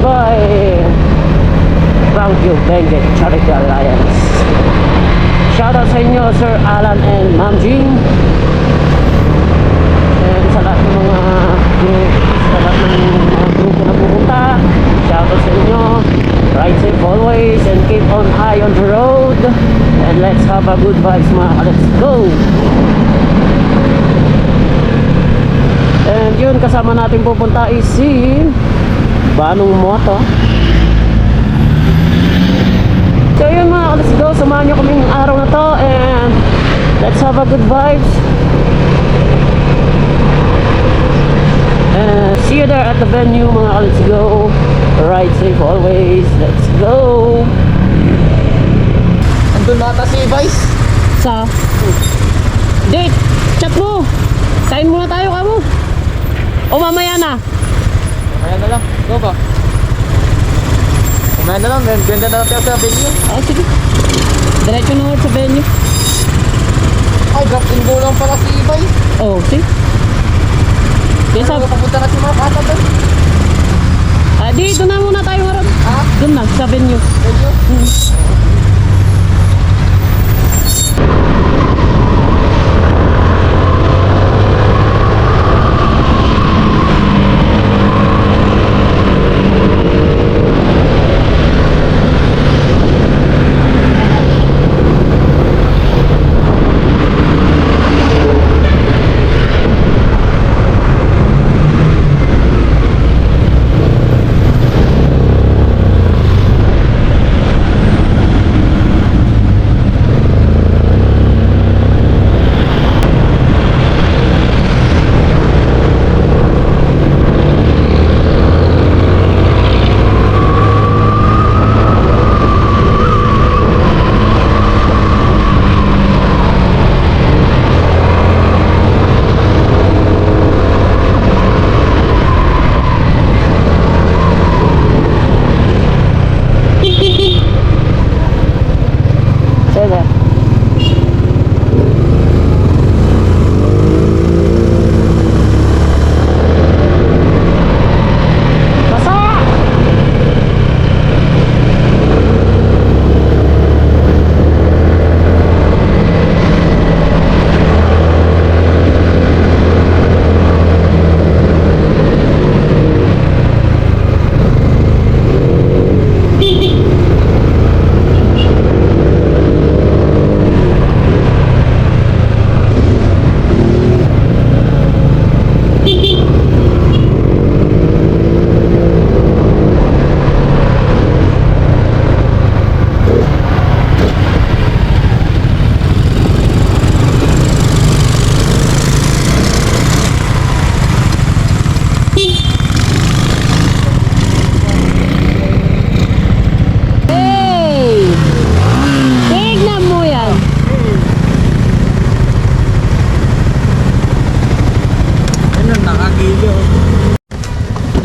by Frankie Benguet Charity Alliance. Shoutout sa inyo Sir Alan and Ma'am Jean. And sa lahat ng mga grupo na pupunta, shoutout sa inyo. Ride safe always and keep on high on the road. And let's have a good vibes mga. Let's go! And yun, kasama natin pupunta is si Banong Moto. So yun mga, let's go. Samahan nyo kaming araw na to and let's have a good vibes. And see you there at the venue mga. Let's go. Ride safe always. Let's go. Andun nata si Vice. Sa date, chat mo. Kain muna tayo kamo. O mamaya na. Mamaya na lang. Go ba? Mamaya na lang. Ganda na lang tayo sa venue. Ah, sige. Diretso na ako sa venue. Ay, drop-in go lang pala si Vice. Oh, see? Yes, Ano papunta na si Mark Ata doon? dito na muna tayo ngayon. Ha? Doon na, sa venue. Venue?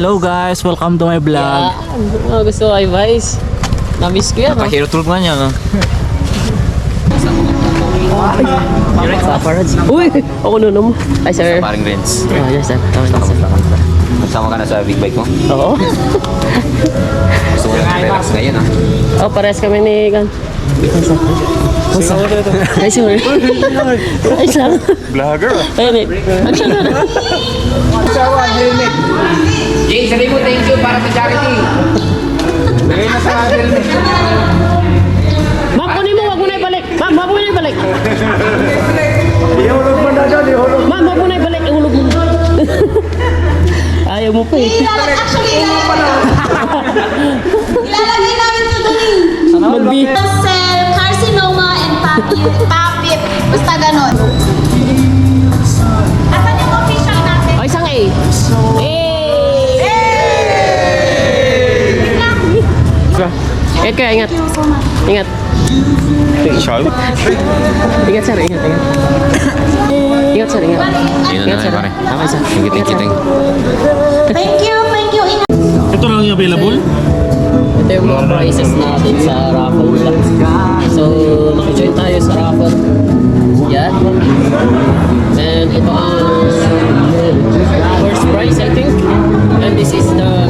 Hello guys, welcome to my vlog. Oh, gusto ko ay Vice. Na-miss ko yan. Nakahiro tulog na niya, no? Paparazzi. Uy! Ako na naman. Ay, sir. Paring Renz. Oh, yes, sir. Tama na, sir. Magsama ka na sa big bike mo? Oo. Gusto mo na relax ngayon, ha? Oh, pares kami ni Gan. Ay, sir. Ay, sir. Ay, sir. Vlogger? Ayun eh. Ano siya na? Jay, sabi mo thank you para sa charity. Lagay na sa helmet. Ma'am, kunin mo. Wag mo na ibalik. Ma'am, wag mo na ibalik. Ihulog mo na doon, ihulog. Ma'am, wag mo na ibalik. Ihulog mo. Ayaw mo pa eh. Actually, ilalagay namin ito doon Magbi. cell, carcinoma, and papit. Basta ganon. Asan yung official natin? O, isang A. Ingat ka, ingat. Ingat. Show? Ingat, sir. Ingat, ingat. Ingat, sir. Ingat. Yun Ingat, na sir. pare. Okay, sir. Thank you. Thank you, thank you. Ito lang yung available? Ito yung mga prices natin sa raffle. So, makijoin tayo sa raffle. Yan. And ito ang first prize, I think. And this is the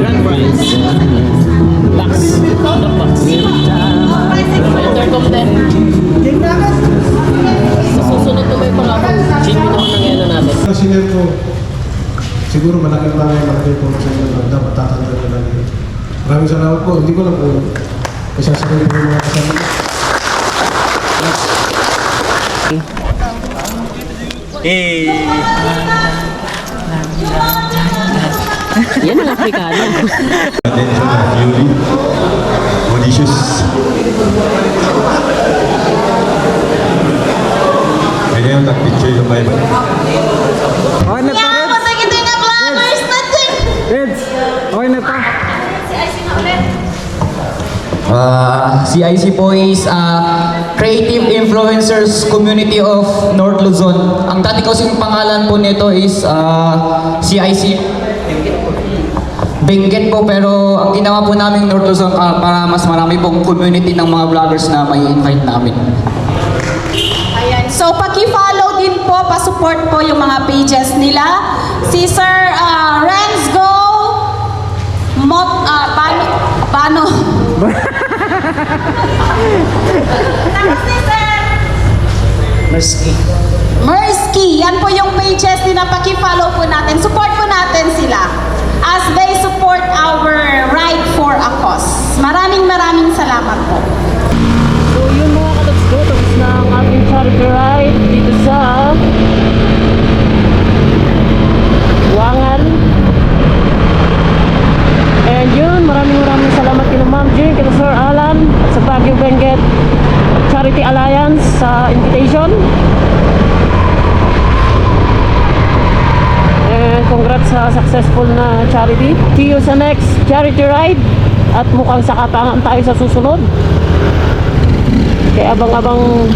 grand prize. siguro malaking bagay, malaking po sa inyo na dapat tatandaan na lagi. Maraming salamat po. Hindi ko lang po masasabi po yung mga kasama. Yan ang Afrikano. Attention na, Fury. Mauritius. Kaya yung nag-picture yung Bible. Okay na pa, Yeah, Reds. patay kita na vloggers natin. Reds. Okay na pa. CIC po is Creative Influencers Community of North Luzon. Ang dati kasing pangalan po nito is CIC Benguet po, pero ang ginawa po namin North Luzon para mas marami pong community ng mga vloggers na may invite namin. Ayan. So, paki-follow din po, pa-support po yung mga pages nila. Si Sir Renz Go, Bano. Tapos ni Sir Mersky. Yan po yung pages nila. Paki-follow po natin. Support po natin sila as they support our ride for a cause. Maraming salamat po. So yun mga ka-Lods ko, tapos na ang ating charity ride dito sa Wangan. And yun, maraming salamat kina Ma'am Jane, kina Sir Alan, at sa Baguio Benguet Charity Alliance sa invitation. And congrats sa successful na charity. See you sa next charity ride. At mukhang sakatangan tayo sa susunod. Kaya abang-abang